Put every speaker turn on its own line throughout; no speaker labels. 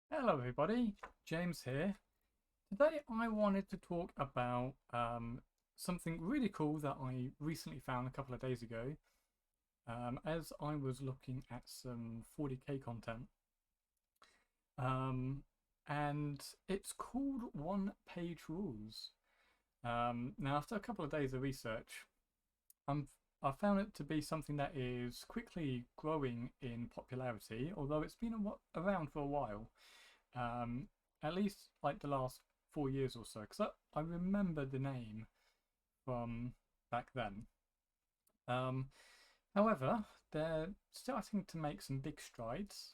Hello everybody, James here. Today I wanted to talk about something really cool that I recently found a couple of days ago as I was looking at some 40k content. Um, and it's called One Page Rules. Now, after a couple of days of research, I'm, I found it to be something that is quickly growing in popularity, although it's been around for a while. um, at least like the last 4 years or so, because I remember the name from back then. Um, However, they're starting to make some big strides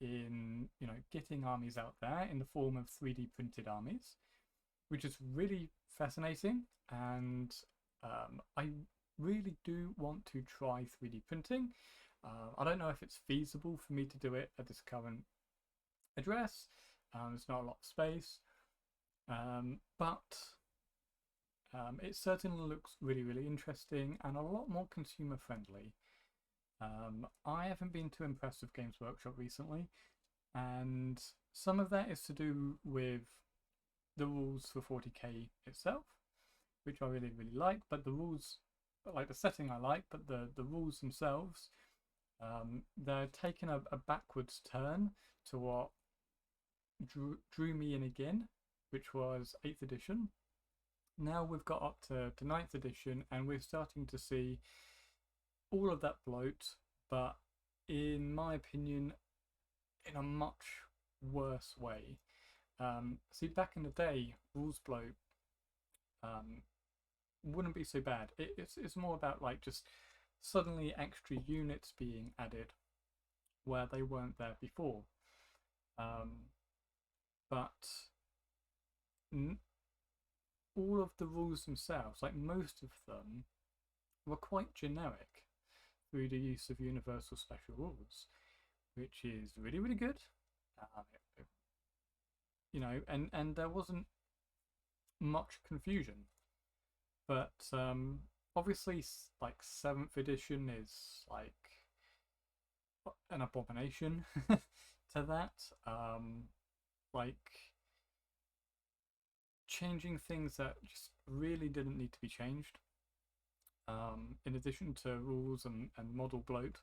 in getting armies out there in the form of 3D printed armies, which is really fascinating. And I really do want to try 3D printing. I don't know if it's feasible for me to do it at this current address. There's not a lot of space, but it certainly looks really, really interesting and a lot more consumer friendly. I haven't been too impressed with Games Workshop recently, and some of that is to do with the rules for 40k itself, which I really, really like. But the rules, like the setting, I like, but the rules themselves, they're taking a backwards turn to what drew me in again, which was 8th edition. Now we've got up to 9th edition and we're starting to see all of that bloat, but in my opinion, in a much worse way. See, back in the day, rules bloat um, wouldn't be so bad. It's more about like just suddenly extra units being added where they weren't there before. Um, but all of the rules themselves, like most of them, were quite generic through the use of universal special rules, which is really, really good. Um, and there wasn't much confusion. But obviously, like 7th edition is like an abomination to that. Like changing things that just really didn't need to be changed. In addition to rules and model bloat.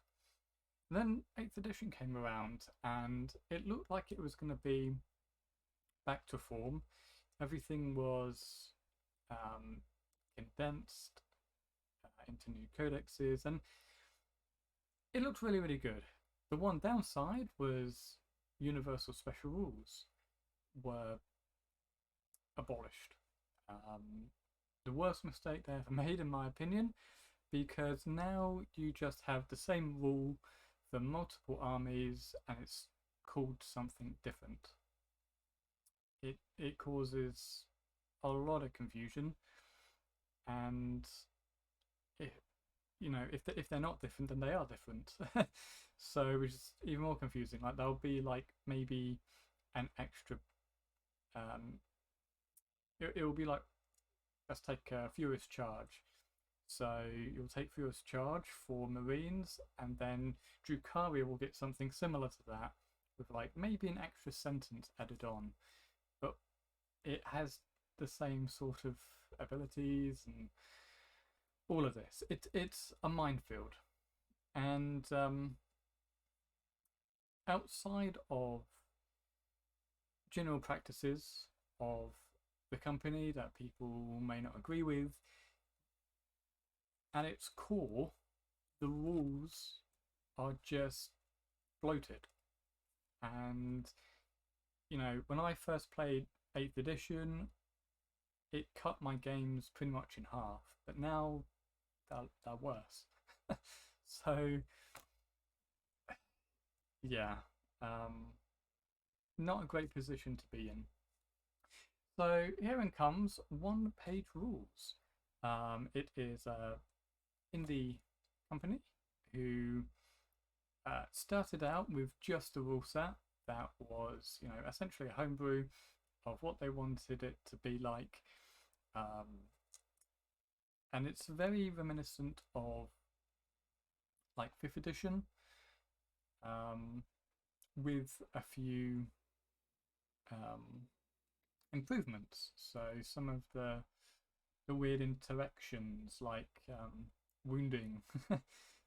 And then 8th edition came around and it looked like it was going to be back to form. Everything was um, condensed into new codexes and it looked really, really good. The one downside was universal special rules were abolished. The worst mistake they ever made, in my opinion, because now you just have the same rule for multiple armies and it's called something different. It causes a lot of confusion, and if if they're not different, then they are different. So which is even more confusing. Like there'll be like maybe an extra. Um, it will be like, let's take a Furious Charge. So you'll take Furious Charge for Marines, and then Drukhari will get something similar to that, with like maybe an extra sentence added on, but it has the same sort of abilities and all of this. It's a minefield, and outside of general practices of the company that people may not agree with, at its core, the rules are just bloated. And when I first played 8th edition, it cut my games pretty much in half. But now they're worse. So yeah, not a great position to be in. So here in comes One Page Rules. It is a indie company who started out with just a rule set that was, essentially a homebrew of what they wanted it to be like. And it's very reminiscent of like 5th edition, with a few improvements. So some of the weird interactions like wounding.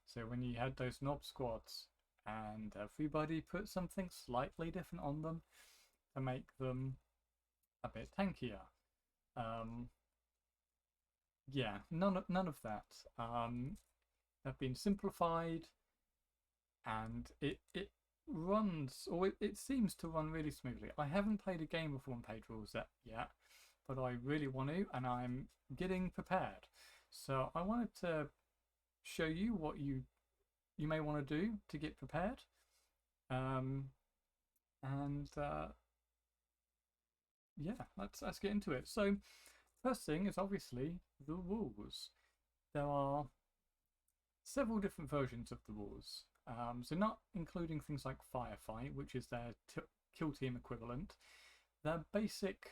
So when you had those knob squads and everybody put something slightly different on them to make them a bit tankier. Yeah, none of that have been simplified, and it runs, or it seems to run really smoothly. I haven't played a game of OnePageRules yet, but I really want to, and I'm getting prepared. So I wanted to show you what you may want to do to get prepared, and yeah, let's get into it. So first thing is obviously the rules. There are several different versions of the rules. So not including things like Firefight, which is their kill team equivalent. Their basic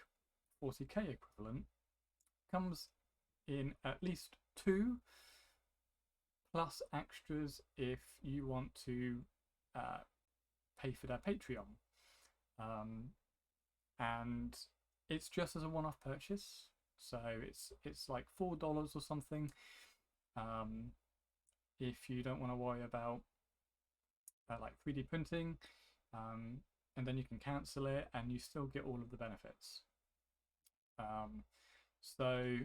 40k equivalent comes in at least 2 plus extras if you want to pay for their Patreon. And it's just as a one-off purchase, so it's like $4 or something. If you don't want to worry about like 3D printing, and then you can cancel it and you still get all of the benefits. So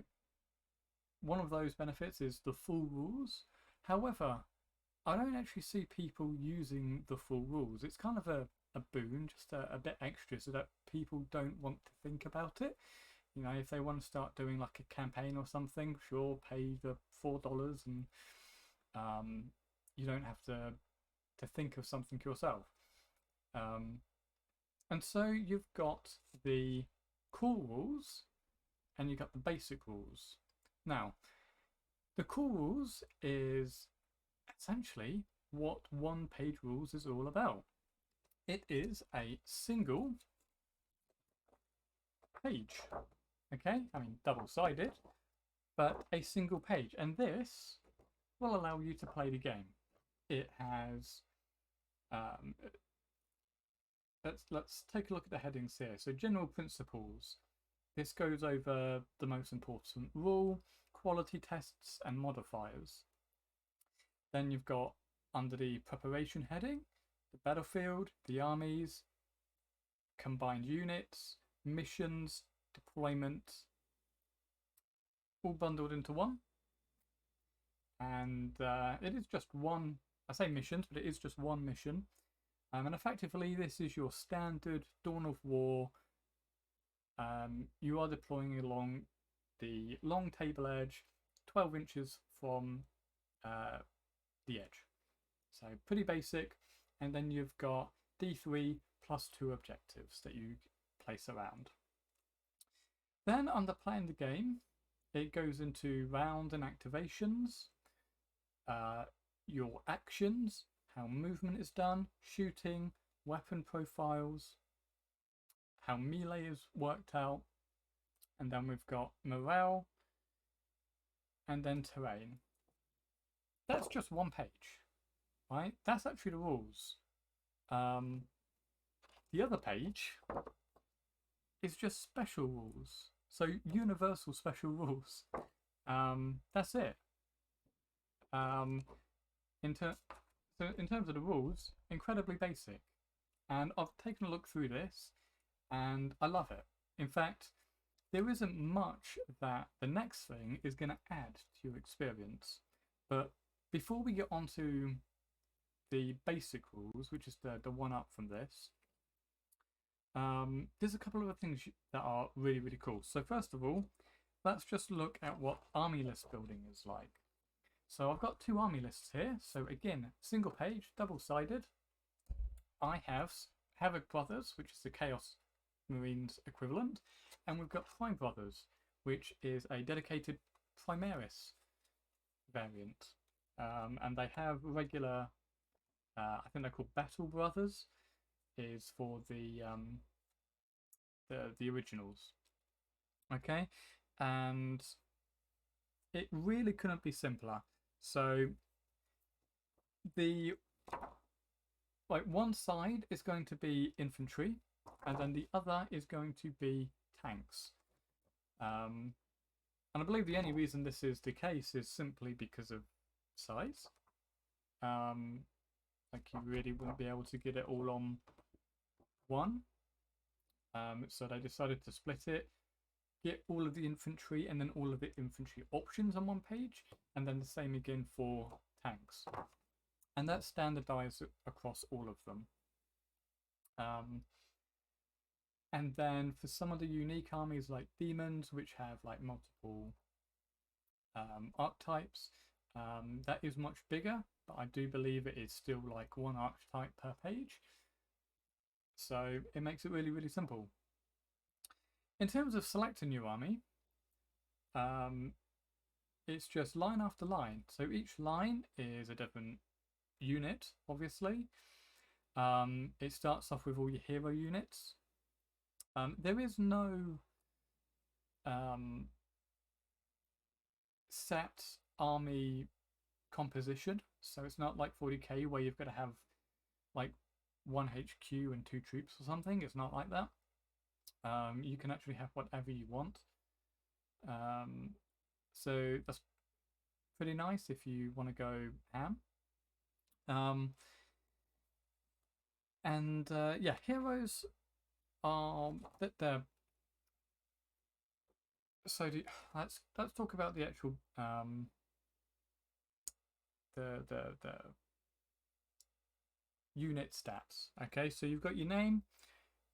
one of those benefits is the full rules. However, I don't actually see people using the full rules. It's kind of a boon, just a bit extra, so that people don't want to think about it. You know, if they want to start doing like a campaign or something, sure, pay the $4 and you don't have to think of something yourself. And so you've got the core rules and you've got the basic rules. Now, the core rules is essentially what OnePageRules is all about. It is a single page, okay? I mean, double-sided, but a single page. And this will allow you to play the game. It has, let's take a look at the headings here. So general principles. This goes over the most important rule, quality tests and modifiers. Then you've got under the preparation heading, the battlefield, the armies, combined units, missions, deployment, all bundled into one. And it is just one, I say missions, but it is just one mission. And effectively this is your standard Dawn of War. You are deploying along the long table edge, 12 inches from the edge. So pretty basic. And then you've got D3 plus 2 objectives that you place around. Then under playing the game, it goes into round and activations, your actions, how movement is done, shooting, weapon profiles, how melee is worked out, and then we've got morale, and then terrain. That's just one page, right? That's actually the rules. The other page is just special rules. So universal special rules. That's it. In terms of the rules, incredibly basic. And I've taken a look through this and I love it. In fact, there isn't much that the next thing is going to add to your experience. But before we get on to the basic rules, which is the one up from this, there's a couple of other things that are really, really cool. So first of all, let's just look at what army list building is like. So I've got 2 army lists here. So again, single page, double-sided. I have Havoc Brothers, which is the Chaos Marines equivalent, and we've got Prime Brothers, which is a dedicated Primaris variant. And they have regular, I think they're called Battle Brothers, is for the originals. Okay, and it really couldn't be simpler. So the one side is going to be infantry, and then the other is going to be tanks. And I believe the only reason this is the case is simply because of size. Like you really wouldn't be able to get it all on one. So they decided to split it, get all of the infantry and then all of the infantry options on one page, and then the same again for tanks. And that's standardized across all of them. And then for some of the unique armies like demons, which have like multiple archetypes, that is much bigger, but I do believe it is still like one archetype per page. So it makes it really, really simple. In terms of select a new army, it's just line after line. So each line is a different unit, obviously. It starts off with all your hero units. There is no set army composition, so it's not like 40k where you've got to have like 1 HQ and 2 troops or something. It's not like that. You can actually have whatever you want. So that's pretty nice if you want to go ham. Yeah, heroes are they're so let's talk about the actual the unit stats. Okay, so you've got your name,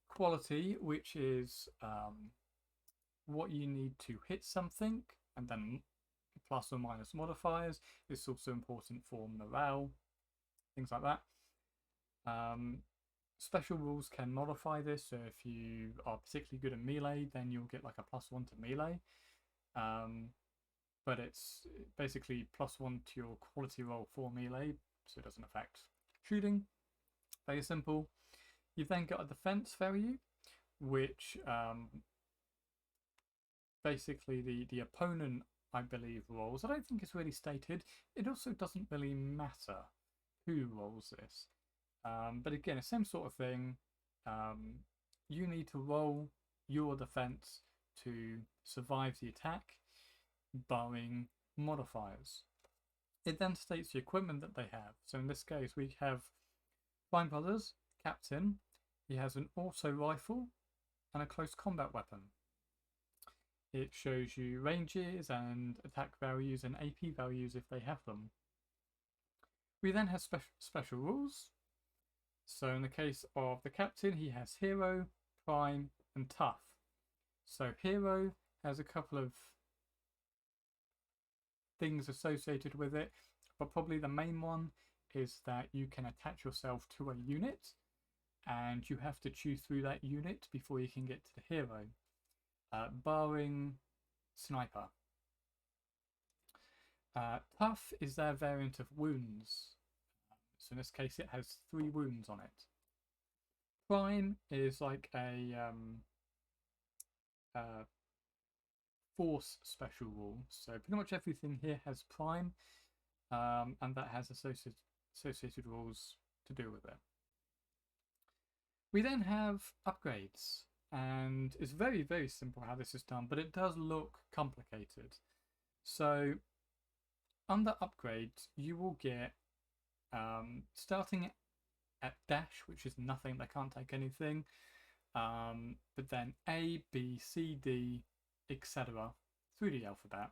quality, which is what you need to hit something, and then plus or minus modifiers. It's also important for morale, things like that. Special rules can modify this, so if you are particularly good at melee, then you'll get like a +1 to melee. But it's basically +1 to your quality roll for melee, so it doesn't affect shooting. Very simple. You've then got a defense value, which basically the opponent, I believe, rolls. I don't think it's really stated. It also doesn't really matter who rolls this. But again, the same sort of thing. You need to roll your defense to survive the attack, barring modifiers. It then states the equipment that they have. So in this case, we have Fine Brothers, Captain. He has an auto rifle and a close combat weapon. It shows you ranges and attack values and AP values if they have them. We then have special rules. So in the case of the Captain, he has Hero, Prime, and Tough. So Hero has a couple of things associated with it, but probably the main one is that you can attach yourself to a unit, and you have to chew through that unit before you can get to the hero, barring Sniper. Tough is their variant of wounds. So in this case, it has 3 wounds on it. Prime is like a force special rule. So pretty much everything here has Prime, and that has associated rules to do with it. We then have upgrades, and it's very, very simple how this is done, but it does look complicated. So under upgrades, you will get starting at dash, which is nothing, they can't take anything, but then A, B, C, D, etc. through the alphabet.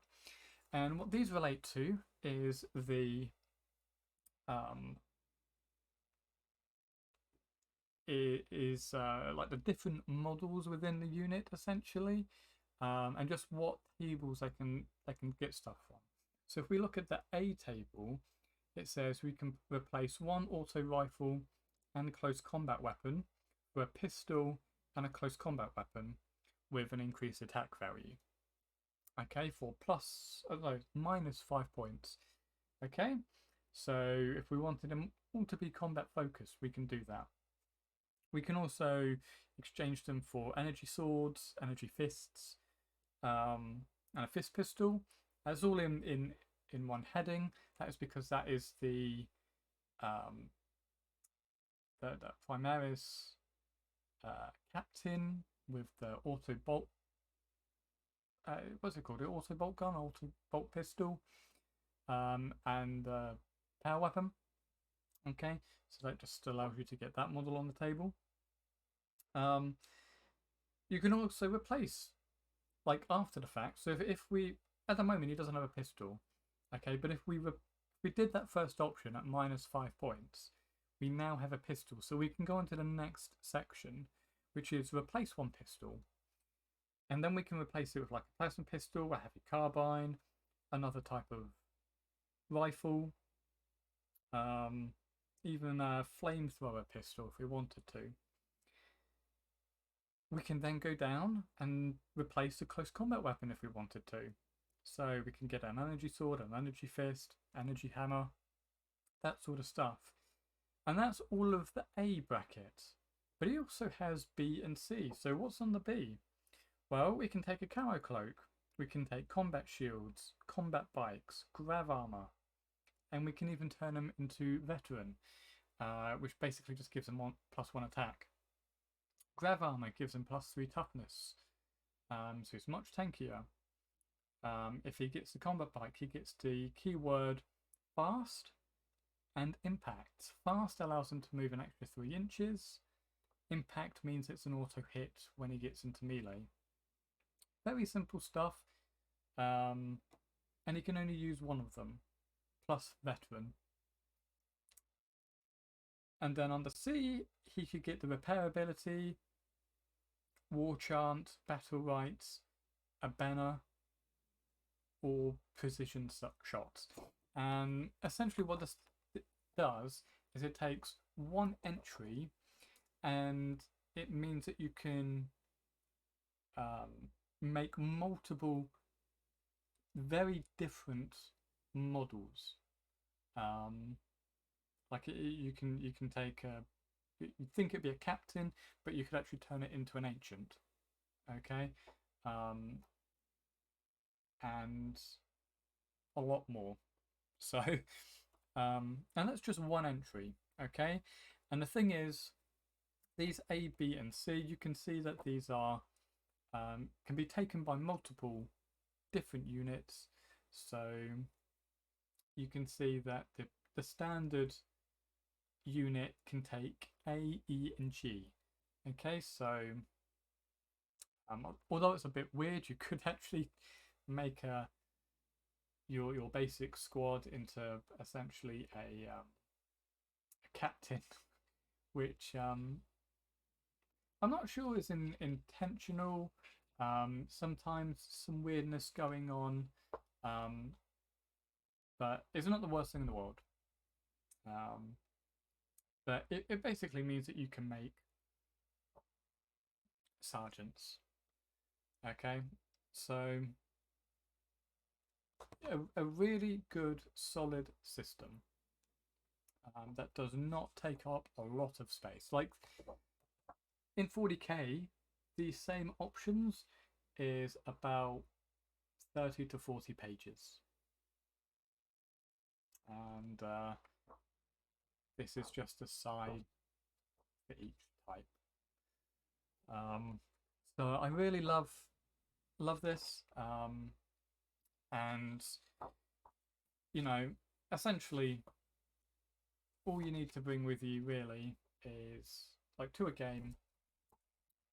And what these relate to is the like the different models within the unit essentially, and just what tables they can get stuff from. So if we look at the A table, it says we can replace 1 auto rifle and a close combat weapon for a pistol and a close combat weapon with an increased attack value. Okay, for -5 points. Okay, so if we wanted them all to be combat focused, we can do that. We can also exchange them for energy swords, energy fists, and a fist pistol. That's all in one heading. That is because that is the Primaris captain with the auto bolt. What's it called? The auto bolt gun, auto bolt pistol, and power weapon. Okay, so that just allows you to get that model on the table. You can also replace, like after the fact. So if we, at the moment, he doesn't have a pistol, okay, but if we did that first option at -5 points, we now have a pistol. So we can go on to the next section, which is replace one pistol. And then we can replace it with like a plasma pistol, a heavy carbine, another type of rifle, even a flamethrower pistol if we wanted to. We can then go down and replace the close combat weapon if we wanted to. So we can get an energy sword, an energy fist, energy hammer, that sort of stuff. And that's all of the A bracket. But he also has B and C. So what's on the B? Well, we can take a camo cloak, we can take combat shields, combat bikes, grav armor, and we can even turn them into veteran, which basically just gives them +1 attack. Grav armor gives him +3 toughness, so it's much tankier. If he gets the combat bike, he gets the keyword fast and impact. Fast allows him to move an extra 3 inches. Impact means it's an auto hit when he gets into melee. Very simple stuff, and he can only use one of them, plus veteran. And then on the C, he could get the repair ability, war chant, battle rights, a banner, or precision shots. And essentially what this does is it takes one entry, and it means that you can make multiple very different models. Like you can take you'd think it'd be a captain, but you could actually turn it into an ancient. Okay, and a lot more. So and that's just one entry. Okay, and the thing is, these A, B, and C, you can see that these are can be taken by multiple different units. So you can see that the standard unit can take A, E, and G. Okay, so although it's a bit weird, you could actually make your basic squad into essentially a captain, which I'm not sure is intentional. Sometimes some weirdness going on, but it's not the worst thing in the world. But it basically means that you can make sergeants. Okay, so a really good solid system that does not take up a lot of space. Like in 40k, these same options is about 30 to 40 pages, and this is just a side for each type. So I really love this, and you know, essentially all you need to bring with you really is, like, to a game,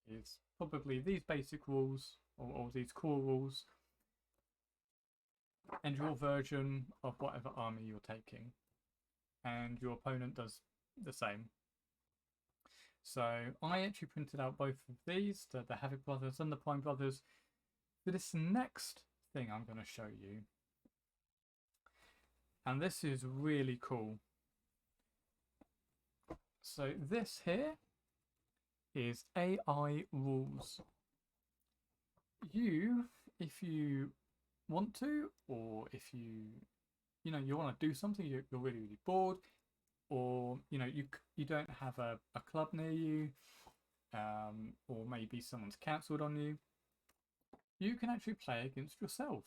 is probably these basic rules or these core rules and your version of whatever army you're taking, and your opponent does the same. So I actually printed out both of these, the Havoc Brothers and the Prime Brothers, for this next thing I'm going to show you. And this is really cool. So this here is AI rules. You, if you want to, or if you want to do something, you're really bored, or you don't have a club near you, or maybe someone's cancelled on you, you can actually play against yourself.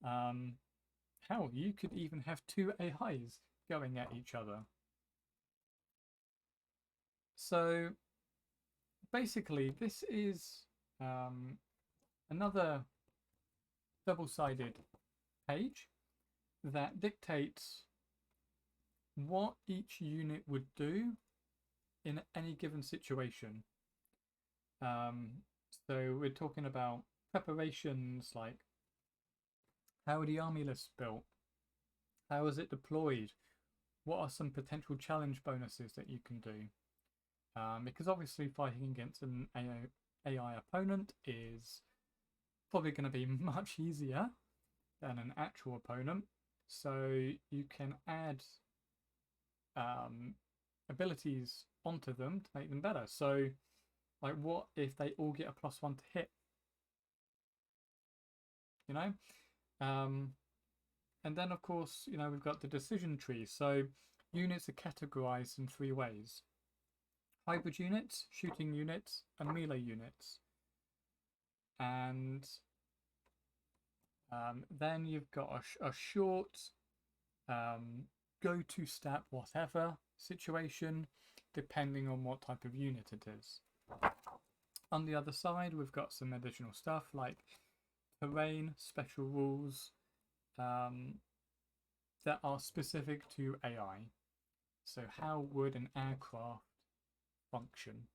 Hell, you could even have 2 AIs going at each other. So basically, this is another double-sided page that dictates what each unit would do in any given situation. So we're talking about preparations like how are the army lists built? How is it deployed? What are some potential challenge bonuses that you can do? Because obviously fighting against an AI opponent is probably going to be much easier than an actual opponent. So you can add abilities onto them to make them better. So, like, what if they all get a +1 to hit? You know? And then, of course, you know, we've got the decision tree. So units are categorized in 3 ways. Hybrid units, shooting units, and melee units. And then you've got a short go-to stat whatever situation, depending on what type of unit it is. On the other side, we've got some additional stuff like terrain, special rules that are specific to AI. So how would an aircraft function?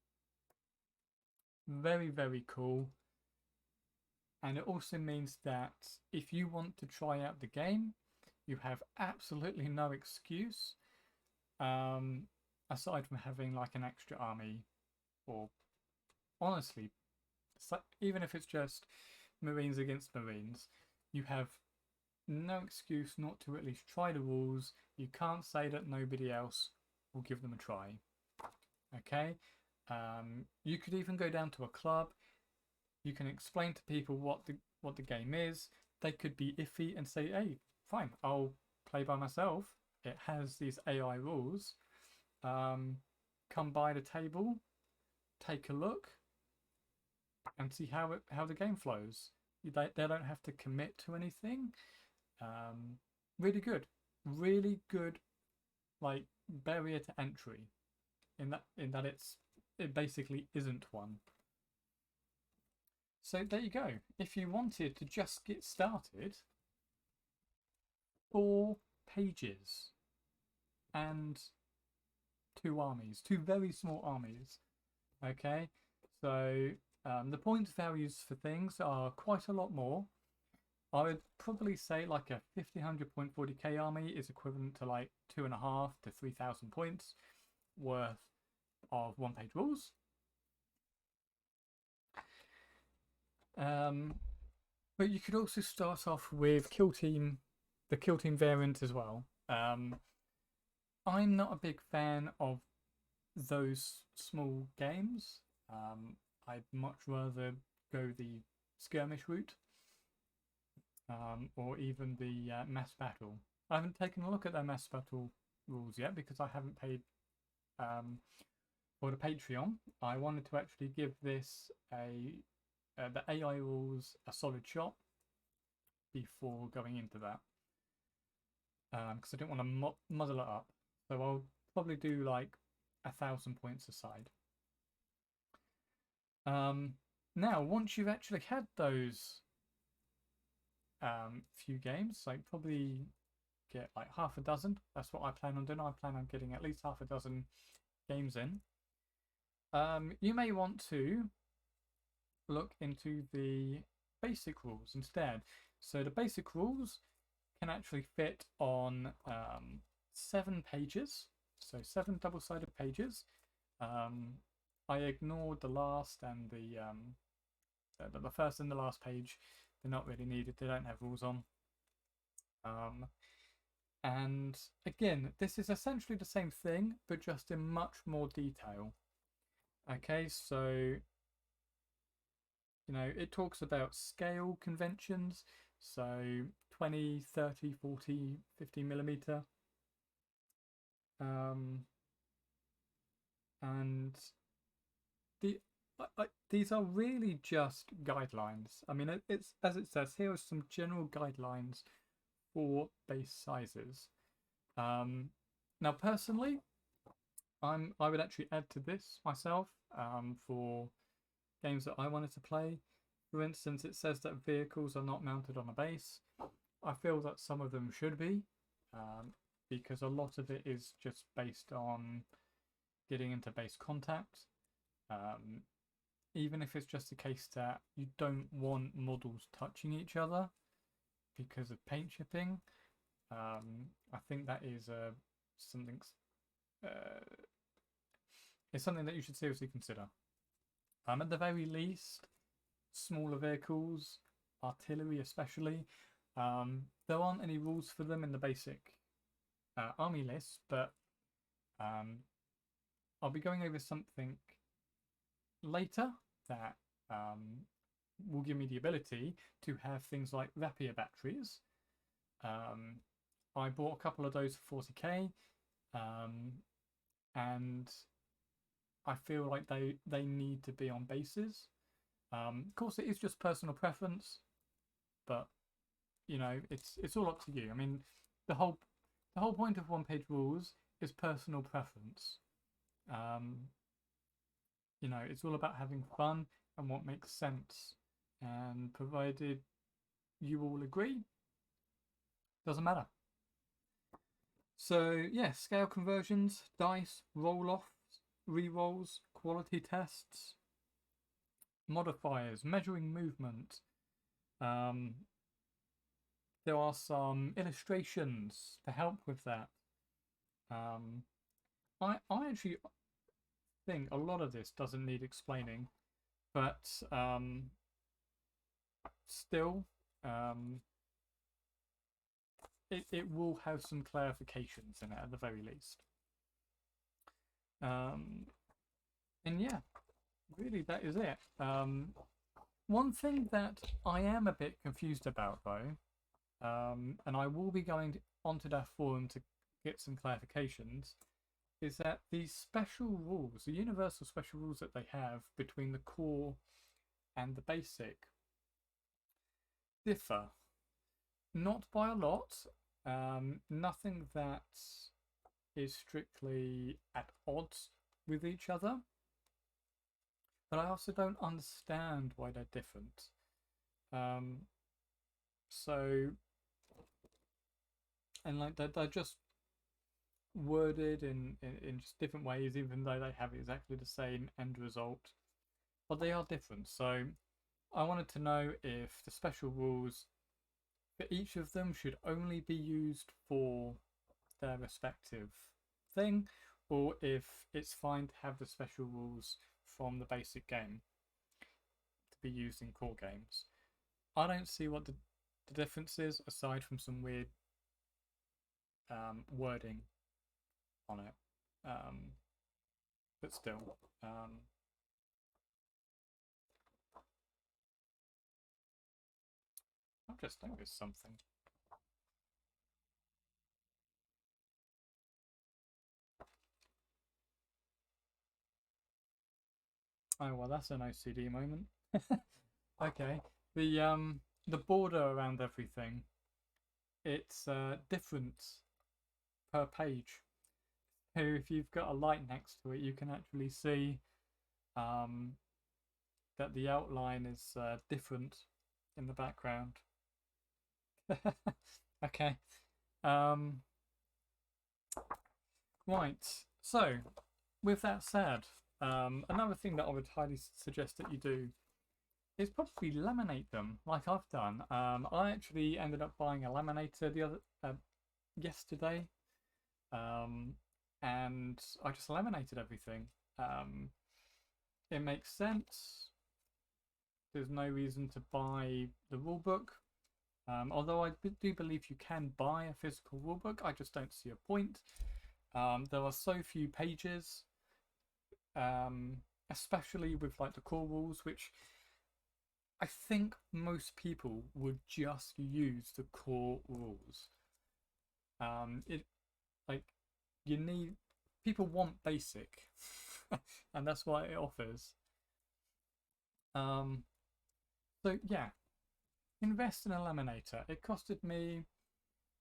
Very, very cool. And it also means that if you want to try out the game, you have absolutely no excuse, aside from having like an extra army, or honestly, even if it's just Marines against Marines, you have no excuse not to at least try the rules. You can't say that nobody else will give them a try. Okay, you could even go down to a club. You can explain to people what the game is. They could be iffy and say, "Hey, fine, I'll play by myself. It has these AI rules. Come by the table, take a look, and see how the game flows." They don't have to commit to anything. Really good, like barrier to entry, in that it basically isn't one. So there you go. If you wanted to just get started, 4 pages and 2 armies, 2 very small armies. Okay, so the points values for things are quite a lot more. I would probably say like a 1500 point 40k army is equivalent to like 2.5 to 3,000 points worth of one-page rules. But you could also start off with the Kill Team variant as well. I'm not a big fan of those small games. I'd much rather go the skirmish route, or even the mass battle. I haven't taken a look at their mass battle rules yet because I haven't paid for the Patreon. I wanted to actually give this the AI rules a solid shot before going into that, because I didn't want to muddle it up. So I'll probably do like 1,000 points aside. Now, once you've actually had those few games, like probably get like half a dozen. That's what I plan on doing. I plan on getting at least half a dozen games in. You may want to look into the basic rules instead. So the basic rules can actually fit on 7 pages, so 7 double-sided pages. I ignored the last and the first and the last page. They're not really needed. They don't have rules on. And again, this is essentially the same thing, but just in much more detail. Okay, so you know, it talks about scale conventions, so 20, 30, 40, 50 millimeter. And these are really just guidelines. I mean, it's as it says here are some general guidelines for base sizes. Now, personally, I would actually add to this myself for games that I wanted to play. For instance, it says that vehicles are not mounted on a base. I feel that some of them should be, um, because a lot of it is just based on getting into base contact. Um, Even if it's just a case that you don't want models touching each other because of paint chipping, I think that is something uh, it's something that you should seriously consider. At the very least, smaller vehicles, artillery especially, there aren't any rules for them in the basic army list, but um, I'll be going over something later that will give me the ability to have things like rapier batteries. I bought a couple of those for 40k, and I feel like they need to be on bases. Of course, it is just personal preference, but you know, it's all up to you. I mean, the whole point of one page rules is personal preference. Um, you know, it's all about having fun and what makes sense. And provided you all agree, doesn't matter. So yeah, scale conversions, dice, roll-offs, re-rolls, quality tests, modifiers, measuring movement. There are some illustrations to help with that. I actually think a lot of this doesn't need explaining, but still, it will have some clarifications in it at the very least. And yeah, really that is it. One thing that I am a bit confused about though, and I will be going onto that forum to get some clarifications, is that these special rules, the universal special rules that they have between the core and the basic, differ. Not by a lot. Nothing that is strictly at odds with each other. But I also don't understand why they're different. So, and like they're just worded in just different ways, even though they have exactly the same end result. But they are different. So I wanted to know if the special rules for each of them should only be used for their respective thing, or if it's fine to have the special rules from the basic game to be used in core games. I don't see what the difference is aside from some weird wording on it. But still, I've just noticed something. Oh well, that's an OCD moment. Okay, the border around everything, it's different per page. So if you've got a light next to it, you can actually see um, that the outline is different in the background. Okay. Um, right. So, with that said, another thing that I would highly suggest that you do is probably laminate them, like I've done. I actually ended up buying a laminator the other yesterday, and I just laminated everything. It makes sense. There's no reason to buy the rulebook. Although I do believe you can buy a physical rulebook, I just don't see a point. There are so few pages, especially with like the core rules, which I think most people would just use the core rules. It like you need people want basic, and that's what it offers. So yeah, invest in a laminator. It costed me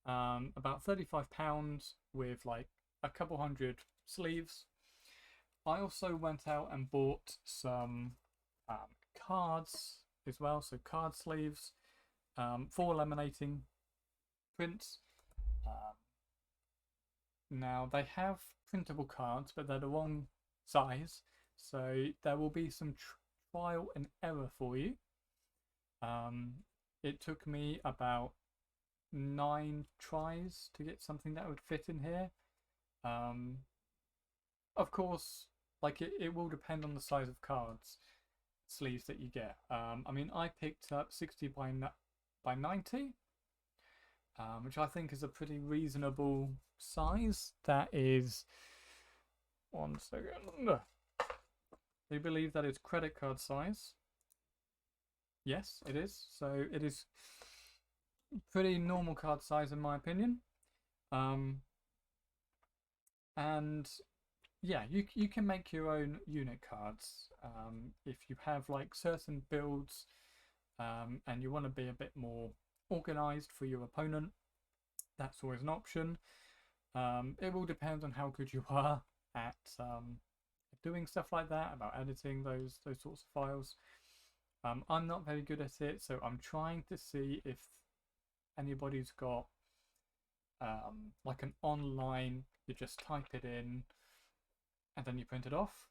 about £35 with like a couple hundred sleeves. I also went out and bought some cards as well, so card sleeves for laminating prints. Now they have printable cards, but they're the wrong size, so there will be some trial and error for you. It took me about 9 tries to get something that would fit in here. Of course, like it will depend on the size of cards sleeves that you get. I mean, I picked up 60 by 90, which I think is a pretty reasonable size. That is, 1 second. They believe that is credit card size. Yes, it is. So it is pretty normal card size in my opinion. And yeah, you can make your own unit cards if you have like certain builds and you want to be a bit more organized for your opponent. That's always an option. It will depend on how good you are at doing stuff like that, about editing those sorts of files. I'm not very good at it, so I'm trying to see if anybody's got like an online, you just type it in and then you print it off.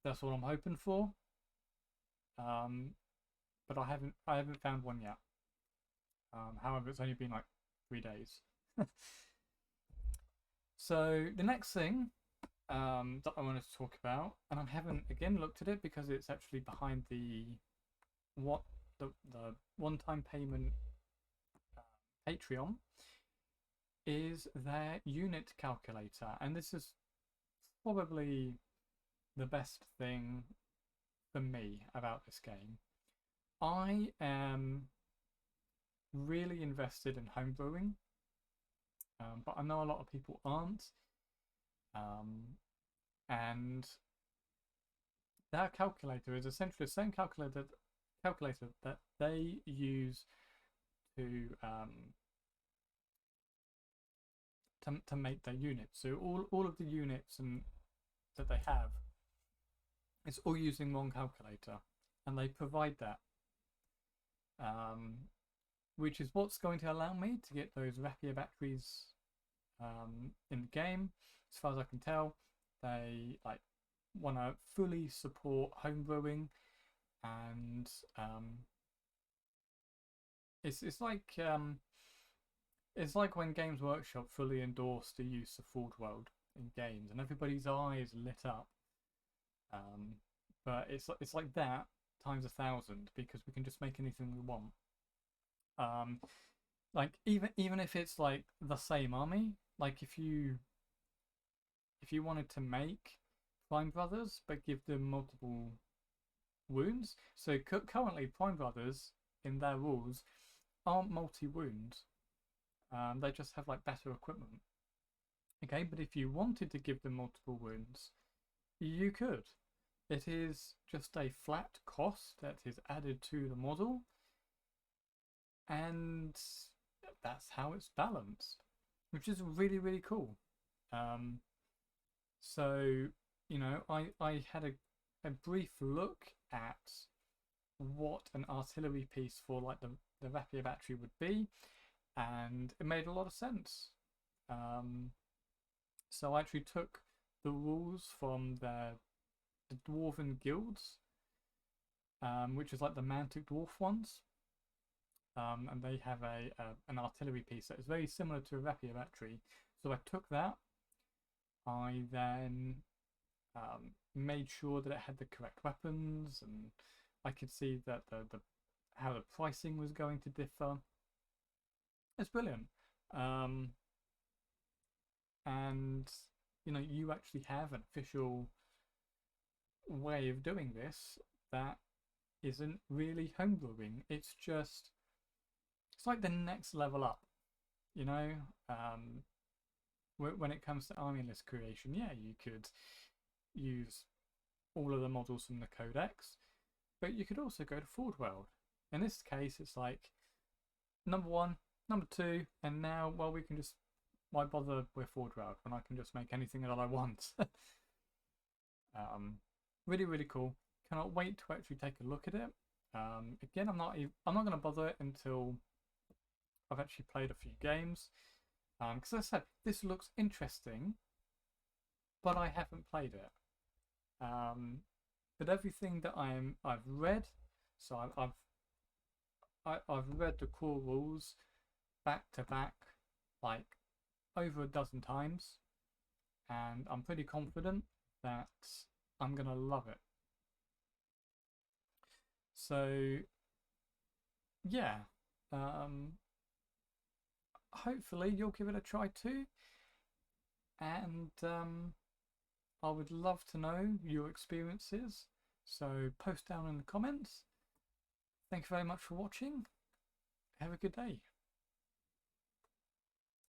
That's what I'm hoping for. But I haven't found one yet. However, it's only been like 3 days. So the next thing that I wanted to talk about, and I haven't again looked at it because it's actually behind the one-time payment Patreon, is their unit calculator, and this is probably the best thing for me about this game. I am really invested in homebrewing, but I know a lot of people aren't, and that calculator is essentially the same calculator that they use to make their units. So all of the units that they have, it's all using one calculator, and they provide that, which is what's going to allow me to get those Rapier batteries in the game. As far as I can tell, they like want to fully support homebrewing, and it's like when Games Workshop fully endorsed the use of Forge World in games, and everybody's eyes lit up. But it's like that times 1,000, because we can just make anything we want. Like even if it's like the same army, like if you wanted to make Prime Brothers but give them multiple wounds. So currently Prime Brothers in their rules aren't multi-wound. They just have like better equipment. Okay, but if you wanted to give them multiple wounds, you could. It is just a flat cost that is added to the model, and that's how it's balanced, which is really, really cool. So, you know, I had a brief look at what an artillery piece for like the Rapier battery would be, and it made a lot of sense. So I actually took the rules from the Dwarven guilds, which is like the Mantic Dwarf ones, and they have an artillery piece that is very similar to a Rapier battery. So I took that. I then made sure that it had the correct weapons, and I could see that how the pricing was going to differ. It's brilliant. And you know, you actually have an official way of doing this that isn't really homebrewing. It's like the next level up, you know. When it comes to army list creation, yeah, you could use all of the models from the codex, but you could also go to Forge World. In this case, it's like number 1, number 2, and now, well, we can just, why bother with Forge World when I can just make anything that I want? Really, really cool. Cannot wait to actually take a look at it. Again, I'm not going to bother it until I've actually played a few games. Because as I said, this looks interesting, but I haven't played it. But everything that I've read, so I've read the core rules back to back, like over a dozen times, and I'm pretty confident that I'm gonna love it. So yeah, hopefully you'll give it a try too, and I would love to know your experiences. So post down in the comments. Thank you very much for watching. Have a good day.